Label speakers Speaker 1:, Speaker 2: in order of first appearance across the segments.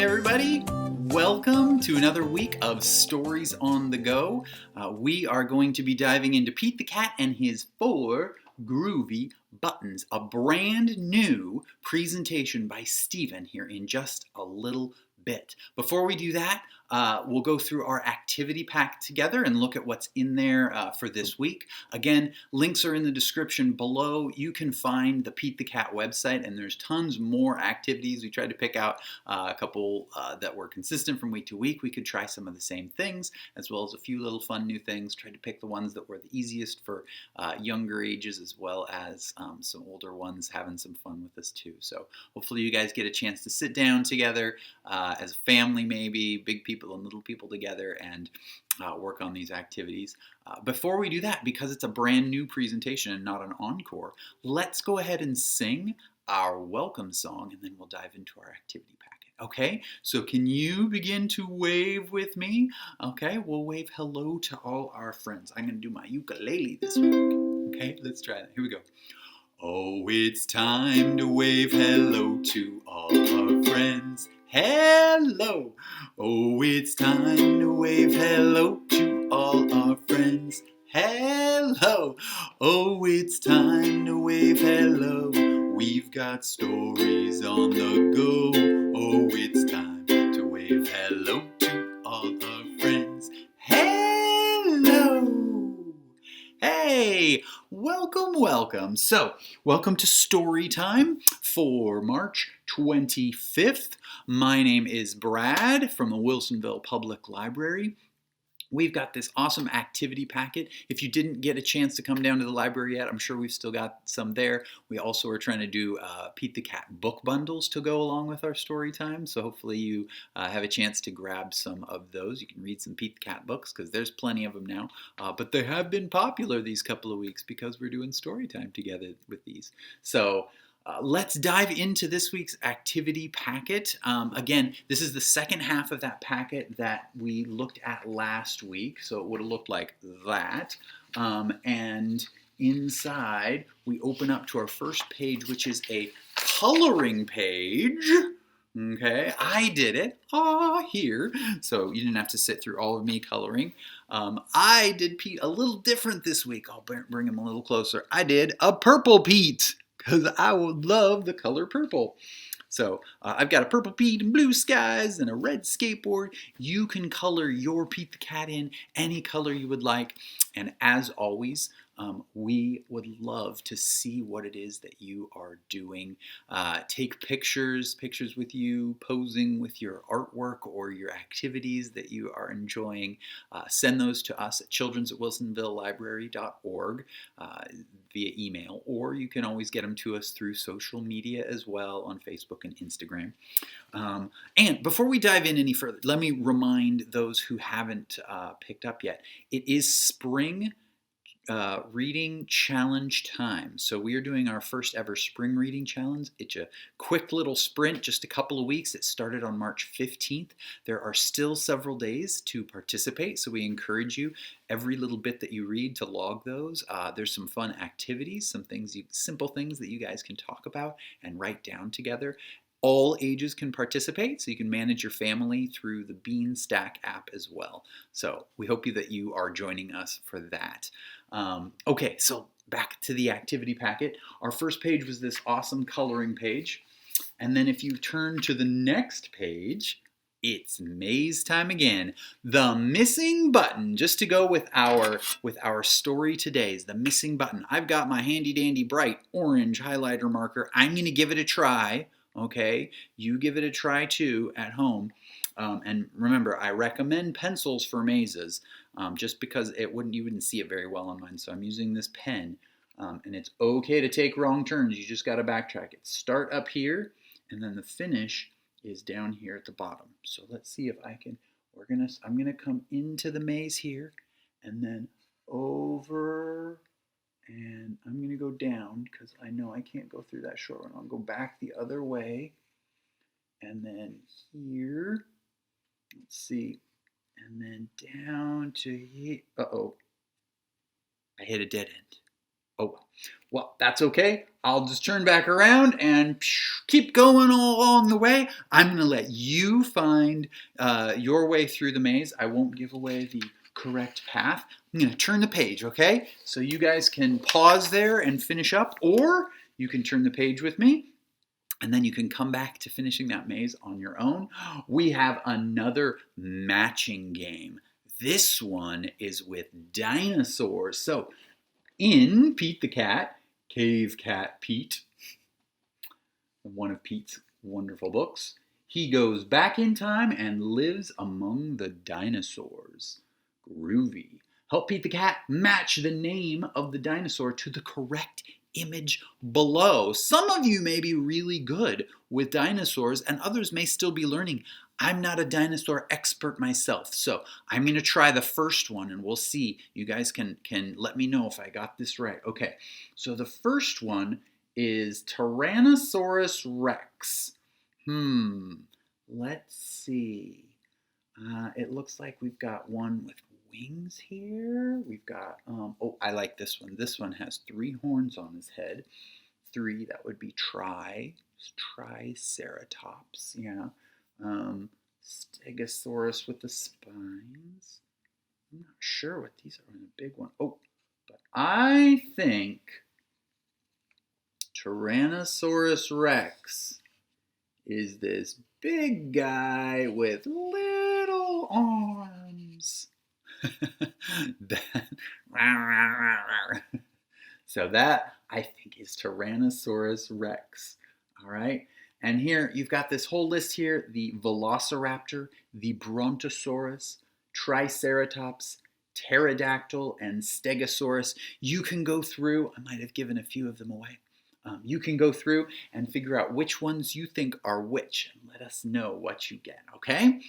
Speaker 1: everybody. Welcome to another week of Stories on the Go. We are going to be diving into Pete the Cat and his 4 groovy buttons, a brand new presentation by Stephen here in just a little bit. Before we do that, we'll go through our activity pack together and look at what's in there for this week. Again, links are in the description below. You can find the Pete the Cat website, and there's tons more activities. We tried to pick out a couple that were consistent from week to week. We could try some of the same things, as well as a few little fun new things. Tried to pick the ones that were the easiest for younger ages, as well as some older ones having some fun with this too. So hopefully you guys get a chance to sit down together as a family, maybe big people and little people together, and work on these activities. Before we do that, because it's a brand new presentation and not an encore, let's go ahead and sing our welcome song, and then we'll dive into our activity packet. Okay, so can you begin to wave with me? Okay, we'll wave hello to all our friends. I'm going to do my ukulele this week. Okay, let's try that. Here we go. Oh, it's time to wave hello to all our friends. Hello! Oh, it's time to wave hello to all our friends. Hello! Oh, it's time to wave hello. We've got stories on the go. Oh, it's time to wave hello to all our friends. Hello! Hey! Welcome. So, welcome to Storytime for March 25th. My name is Brad from the Wilsonville Public Library. We've got this awesome activity packet. If you didn't get a chance to come down to the library yet, I'm sure we've still got some there. We also are trying to do Pete the Cat book bundles to go along with our story time. So hopefully you have a chance to grab some of those. You can read some Pete the Cat books because there's plenty of them now. But they have been popular these couple of weeks because we're doing story time together with these. So let's dive into this week's activity packet. Again, this is the second half of that packet that we looked at last week, so it would have looked like that. And inside, we open up to our first page, which is a coloring page. Okay, I did it. Here. So you didn't have to sit through all of me coloring. I did Pete a little different this week. I'll bring him a little closer. I did a purple Pete, because I would love the color purple. So I've got a purple Pete and blue skies and a red skateboard. You can color your Pete the Cat in any color you would like. And as always, we would love to see what it is that you are doing. Take pictures with you, posing with your artwork or your activities that you are enjoying. Send those to us at childrens@wilsonvillelibrary.org via email, or you can always get them to us through social media as well on Facebook and Instagram. And before we dive in any further, let me remind those who haven't picked up yet, it is spring reading challenge time. So we are doing our first ever spring reading challenge. It's a quick little sprint, just a couple of weeks. It started on March 15th. There are still several days to participate, so we encourage you, every little bit that you read, to log those. There's some fun activities, some things, simple things that you guys can talk about and write down together. All ages can participate, so you can manage your family through the Beanstack app as well. So we hope that you are joining us for that. Okay, so back to the activity packet. Our first page was this awesome coloring page. And then if you turn to the next page, it's maze time again. The missing button, just to go with our story today's, the missing button. I've got my handy dandy bright orange highlighter marker. I'm going to give it a try. Okay, you give it a try too at home. And remember, I recommend pencils for mazes, just because you wouldn't see it very well on mine. So I'm using this pen, and it's okay to take wrong turns. You just got to backtrack it. Start up here, and then the finish is down here at the bottom. So let's see if I can. I'm gonna come into the maze here, and then over. And I'm going to go down because I know I can't go through that short one. I'll go back the other way. And then here. Let's see. And then down to here. Uh-oh. I hit a dead end. Oh, well, that's okay. I'll just turn back around and keep going along the way. I'm going to let you find your way through the maze. I won't give away the correct path. I'm going to turn the page, okay? So you guys can pause there and finish up, or you can turn the page with me, and then you can come back to finishing that maze on your own. We have another matching game. This one is with dinosaurs. So in Pete the Cat, Cave Cat Pete, one of Pete's wonderful books, he goes back in time and lives among the dinosaurs. Groovy. Help Pete the Cat match the name of the dinosaur to the correct image below. Some of you may be really good with dinosaurs and others may still be learning. I'm not a dinosaur expert myself, so I'm going to try the first one and we'll see. You guys can let me know if I got this right. Okay, so the first one is Tyrannosaurus Rex. Let's see. It looks like we've got one with wings here. We've got, oh, I like this one. This one has 3 horns on his head. 3, that would be Triceratops, yeah. Stegosaurus with the spines. I'm not sure what these are in the big one. Oh, but I think Tyrannosaurus Rex is this big guy with little arms. So that, I think, is Tyrannosaurus Rex. All right. And here, you've got this whole list here. The Velociraptor, the Brontosaurus, Triceratops, Pterodactyl, and Stegosaurus. You can go through, I might have given a few of them away. You can go through and figure out which ones you think are which. And let us know what you get, okay?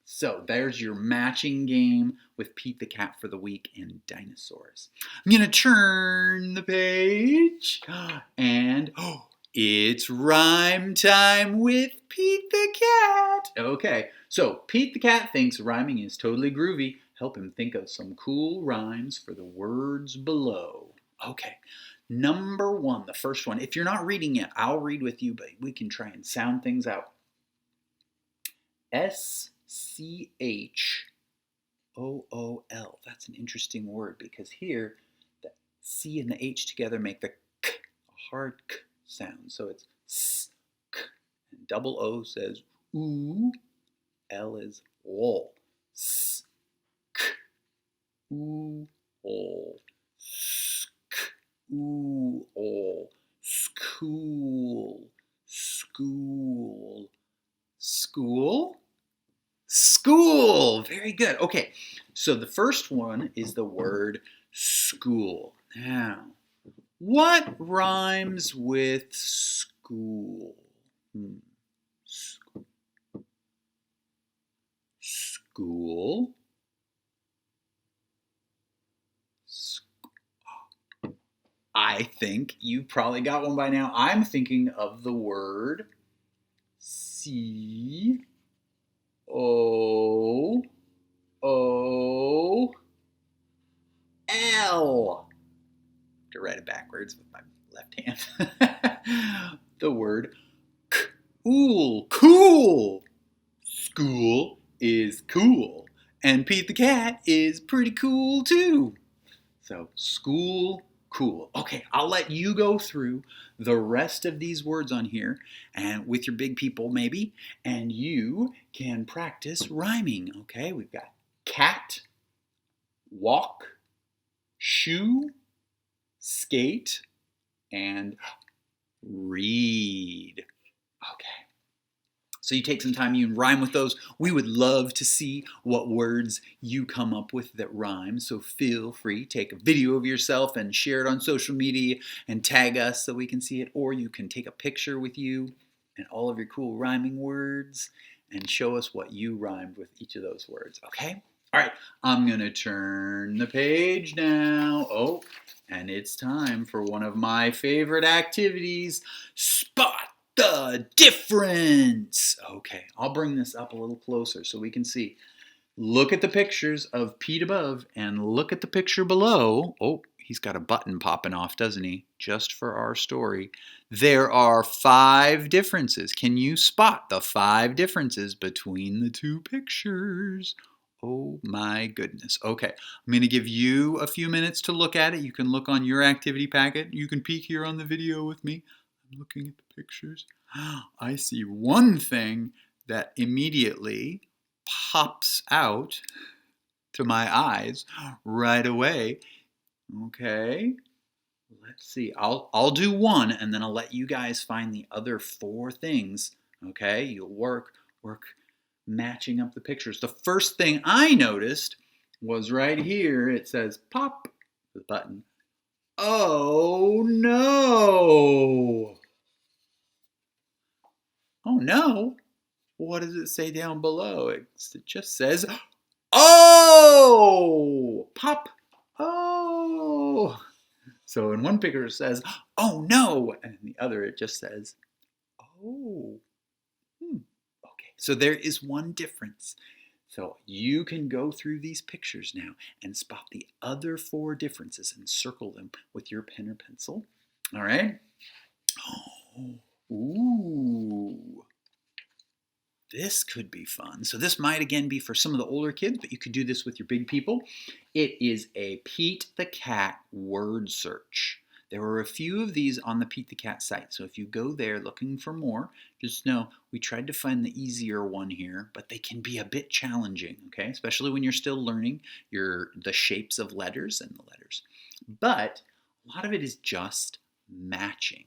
Speaker 1: So there's your matching game with Pete the Cat for the week and dinosaurs. I'm going to turn the page and it's rhyme time with Pete the Cat. Okay, so Pete the Cat thinks rhyming is totally groovy. Help him think of some cool rhymes for the words below. Okay, number 1, the first one. If you're not reading it, I'll read with you, but we can try and sound things out. S-C-H-O-O-L. That's an interesting word because here the C and the H together make the K, a hard K sound. So it's S-K. And double O says oo. L is lol. S-K. Oo. Ol. S-K. Oo. Ol. School. School. School? School! Very good. Okay, so the first one is the word school. Now, what rhymes with school? School. I think you probably got one by now. I'm thinking of the word C-O-O-L. To write it backwards with my left hand. The word cool. Cool. School is cool. And Pete the Cat is pretty cool too. So school, cool. Okay, I'll let you go through the rest of these words on here and with your big people maybe, and you can practice rhyming. Okay, we've got cat, walk, shoe, skate, and read. Okay. So you take some time, you can rhyme with those. We would love to see what words you come up with that rhyme. So feel free, take a video of yourself and share it on social media and tag us so we can see it. Or you can take a picture with you and all of your cool rhyming words and show us what you rhymed with each of those words, okay? All right, I'm gonna turn the page now. Oh, and it's time for one of my favorite activities, Spot the Difference. Okay, I'll bring this up a little closer so we can see. Look at the pictures of Pete above and look at the picture below. Oh, he's got a button popping off, doesn't he? Just for our story. There are 5 differences. Can you spot the 5 differences between the 2 pictures? Oh my goodness. Okay, I'm going to give you a few minutes to look at it. You can look on your activity packet. You can peek here on the video with me. I'm looking at the pictures. I see one thing that immediately pops out to my eyes right away. Okay, let's see. I'll do one, and then I'll let you guys find the other 4 things. Okay, you'll work matching up the pictures. The first thing I noticed was right here. It says pop, the button. Oh no! Oh no! What does it say down below? It just says, oh! Pop! Oh! So in one picture it says, oh no! And in the other it just says, oh. Okay, so there is one difference. So you can go through these pictures now and spot the other 4 differences and circle them with your pen or pencil. All right? Oh, ooh. This could be fun. So this might again be for some of the older kids, but you could do this with your big people. It is a Pete the Cat word search. There are a few of these on the Pete the Cat site. So if you go there looking for more, just know we tried to find the easier one here, but they can be a bit challenging, okay? Especially when you're still learning the shapes of letters and the letters. But a lot of it is just matching,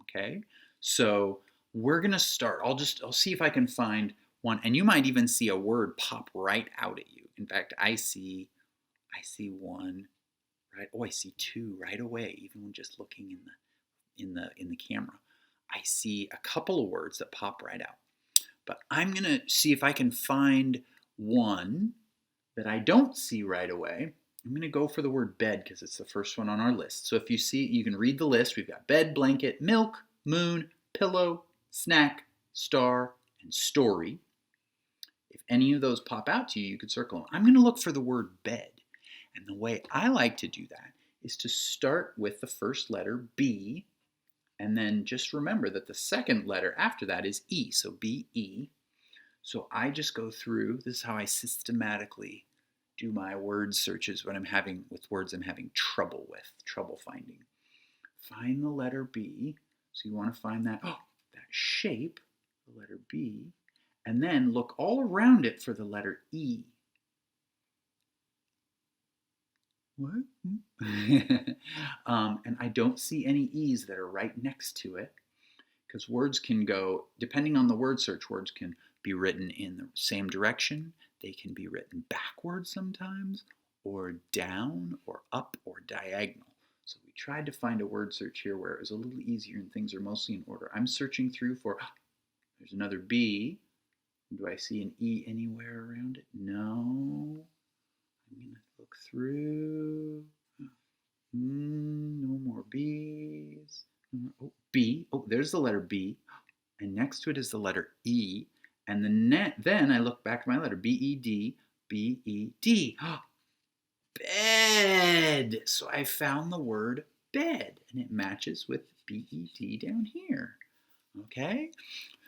Speaker 1: okay? So we're going to start. I'll see if I can find one, and you might even see a word pop right out at you. In fact, I see one right. Oh, I see 2 right away, even when just looking in the camera. I see a couple of words that pop right out. But I'm going to see if I can find one that I don't see right away. I'm going to go for the word bed because it's the first one on our list. So if you see, you can read the list. We've got bed, blanket, milk, moon, pillow, snack, star, and story. If any of those pop out to you, you could circle them. I'm going to look for the word bed. And the way I like to do that is to start with the first letter, B, and then just remember that the second letter after that is E, so B-E. So I just go through, this is how I systematically do my word searches when I'm having, with words I'm having trouble finding. Find the letter B, so you want to find that shape, the letter B, and then look all around it for the letter E. What? And I don't see any E's that are right next to it, because words can go, depending on the word search, words can be written in the same direction. They can be written backwards sometimes, or down, or up, or diagonal. So we tried to find a word search here where it was a little easier and things are mostly in order. I'm searching through for, there's another B. Do I see an E anywhere around it? No. I'm going to look through. No more B's. Oh, B. Oh, there's the letter B. And next to it is the letter E. And then I look back at my letter, B-E-D, B-E-D. Bed. So I found the word bed, and it matches with B-E-D down here. Okay?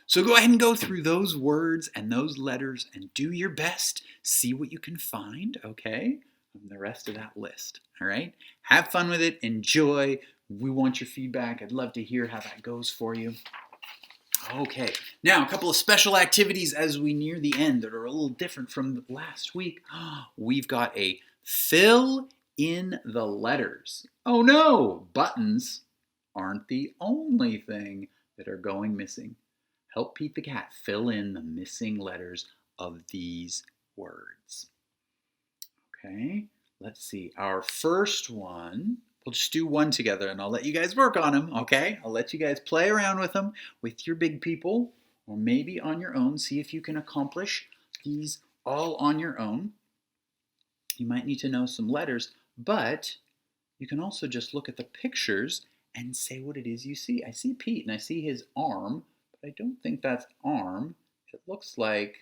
Speaker 1: So go ahead and go through those words and those letters and do your best. See what you can find, okay, from the rest of that list, all right? Have fun with it. Enjoy. We want your feedback. I'd love to hear how that goes for you. Okay, now a couple of special activities as we near the end that are a little different from last week. We've got a fill in the letters. Oh no, buttons aren't the only thing that are going missing. Help Pete the Cat fill in the missing letters of these words. Okay, let's see. Our first one, we'll just do one together and I'll let you guys work on them, okay? I'll let you guys play around with them with your big people or maybe on your own. See if you can accomplish these all on your own. You might need to know some letters, but you can also just look at the pictures and say what it is you see. I see Pete and I see his arm, but I don't think that's arm. It looks like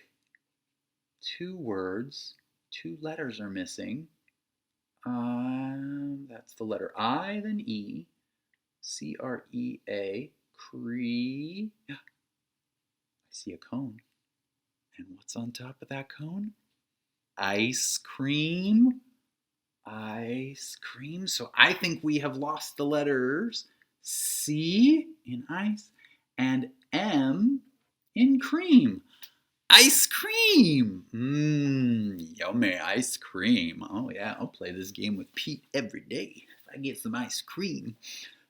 Speaker 1: 2 words, 2 letters are missing. That's the letter I, then E, C-R-E-A, cree. I see a cone. And what's on top of that cone? Ice cream. Ice cream. So I think we have lost the letters C in ice and M in cream. Ice cream. Yummy ice cream. Oh yeah, I'll play this game with Pete every day if I get some ice cream.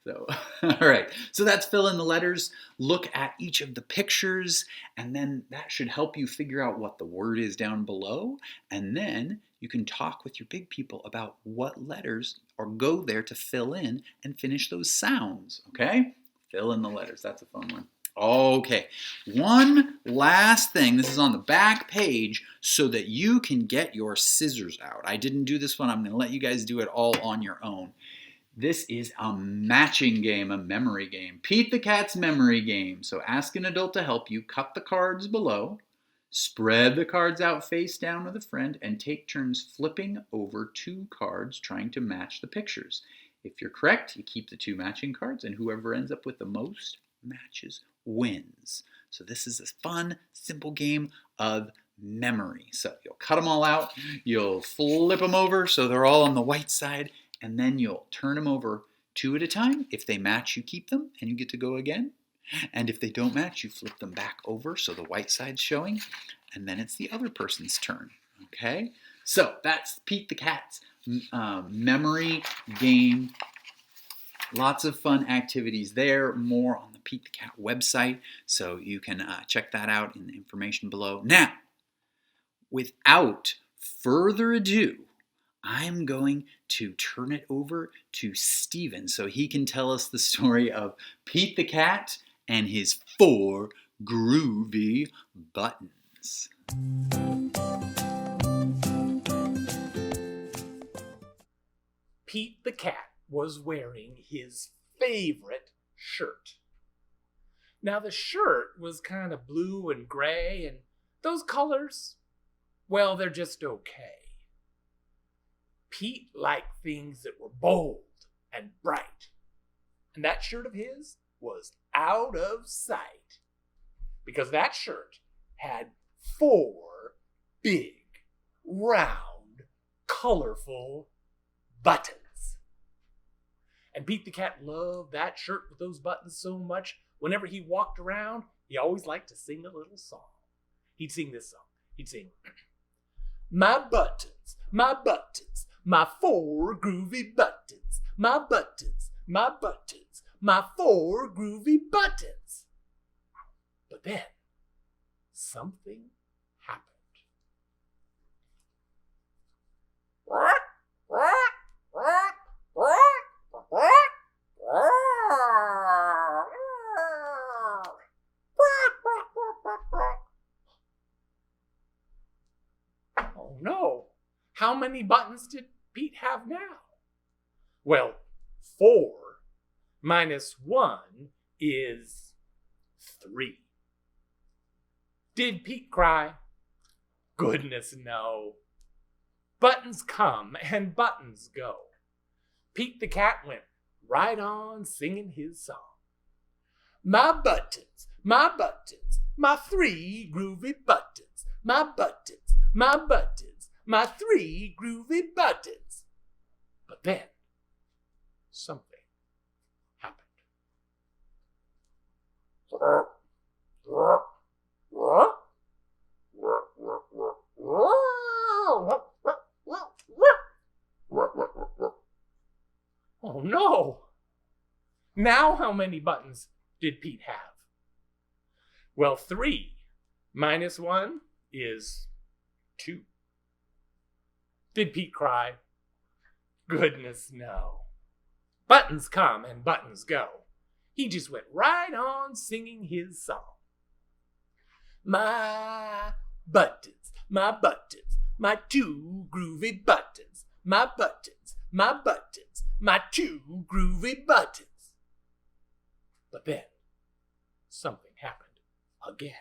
Speaker 1: So, all right. So that's fill in the letters. Look at each of the pictures, and then that should help you figure out what the word is down below. And then you can talk with your big people about what letters, or go there to fill in and finish those sounds. Okay? Fill in the letters. That's a fun one. Okay, one last thing. This is on the back page so that you can get your scissors out. I didn't do this one. I'm going to let you guys do it all on your own. This is a matching game, a memory game. Pete the Cat's memory game. So ask an adult to help you. Cut the cards below. Spread the cards out face down with a friend and take turns flipping over 2 cards trying to match the pictures. If you're correct, you keep the 2 matching cards, and whoever ends up with the most matches wins. So this is a fun, simple game of memory. So you'll cut them all out, you'll flip them over so they're all on the white side, and then you'll turn them over 2 at a time. If they match, you keep them, and you get to go again. And if they don't match, you flip them back over so the white side's showing, and then it's the other person's turn. Okay? So that's Pete the Cat's memory game. Lots of fun activities there. More on the Pete the Cat website, so you can check that out in the information below. Now, without further ado, I'm going to turn it over to Steven so he can tell us the story of Pete the Cat and his 4 groovy buttons.
Speaker 2: Pete the Cat was wearing his favorite shirt. Now the shirt was kind of blue and gray, and those colors, well, they're just okay. Pete liked things that were bold and bright, and that shirt of his was out of sight because that shirt had 4 big, round, colorful buttons. And Pete the Cat loved that shirt with those buttons so much, whenever he walked around, he always liked to sing a little song. He'd sing this song. He'd sing, my 4 groovy buttons, my 4 groovy buttons. But then, something happened. Oh no! How many buttons did Pete have now? Well, 4 minus 1 is 3. Did Pete cry? Goodness, no. Buttons come and buttons go. Pete the Cat went right on singing his song. My 3 groovy buttons, my 3 groovy buttons. But then, something happened. Oh no! Now how many buttons did Pete have? Well, 3 minus 1 is 2. Did Pete cry? Goodness, no. Buttons come and buttons go. He just went right on singing his song. My buttons, my 2 groovy buttons, my 2 groovy buttons. But then, something happened again.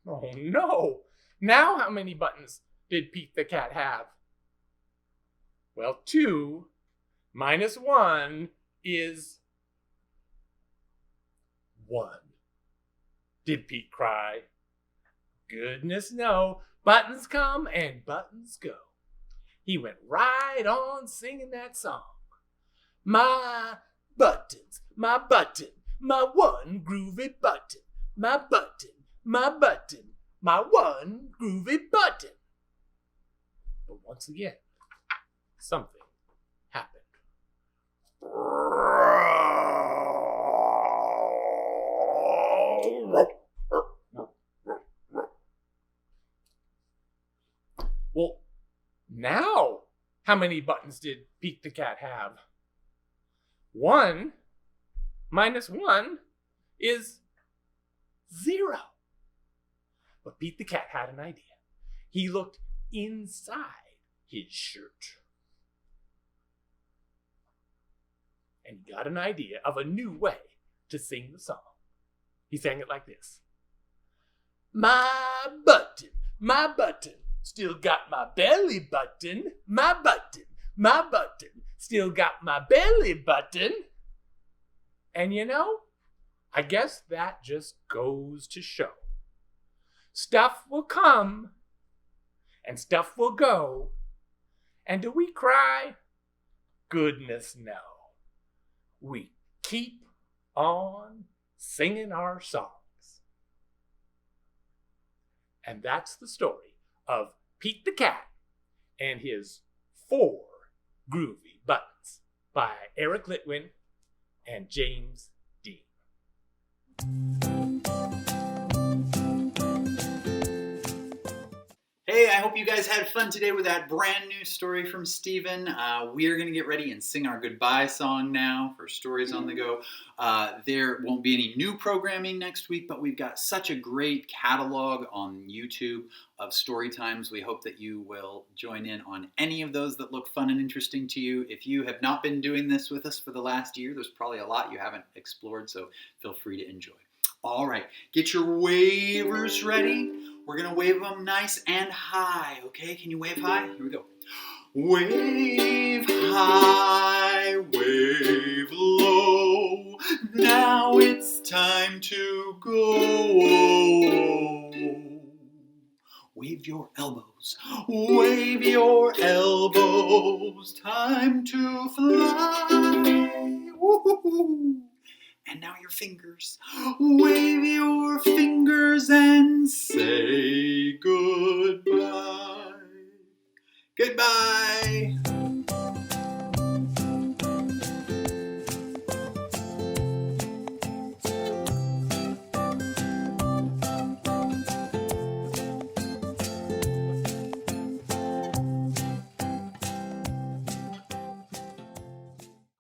Speaker 2: Oh no! Now how many buttons did Pete the cat have? Well, 2 minus 1 is 1. Did Pete cry? Goodness no. Buttons come and buttons go. He went right on singing that song. My buttons, my button, my one groovy button, my button, my button, my one groovy button. But once again, something happened. Well, now how many buttons did Pete the cat have? 1 minus 1 is 0. But Pete the cat had an idea. He looked inside his shirt. And he got an idea of a new way to sing the song. He sang it like this. My button, still got my belly button. My button, still got my belly button. And you know, I guess that just goes to show. Stuff will come and stuff will go. And do we cry? Goodness no. We keep on singing our songs. And that's the story of Pete the cat and his 4 groovy buttons by Eric Litwin and James Dean.
Speaker 1: Hey, I hope you guys had fun today with that brand new story from Stephen. We are going to get ready and sing our goodbye song now for Stories on the Go. There won't be any new programming next week, but we've got such a great catalog on YouTube of story times. We hope that you will join in on any of those that look fun and interesting to you. If you have not been doing this with us for the last year, there's probably a lot you haven't explored, so feel free to enjoy. All right, get your wavers ready. We're going to wave them nice and high, okay? Can you wave high? Here we go. Wave high, wave low. Now it's time to go. Wave your elbows. Wave your elbows. Time to fly. Woo-hoo-hoo. And now your fingers. Wave your fingers and say goodbye. Goodbye.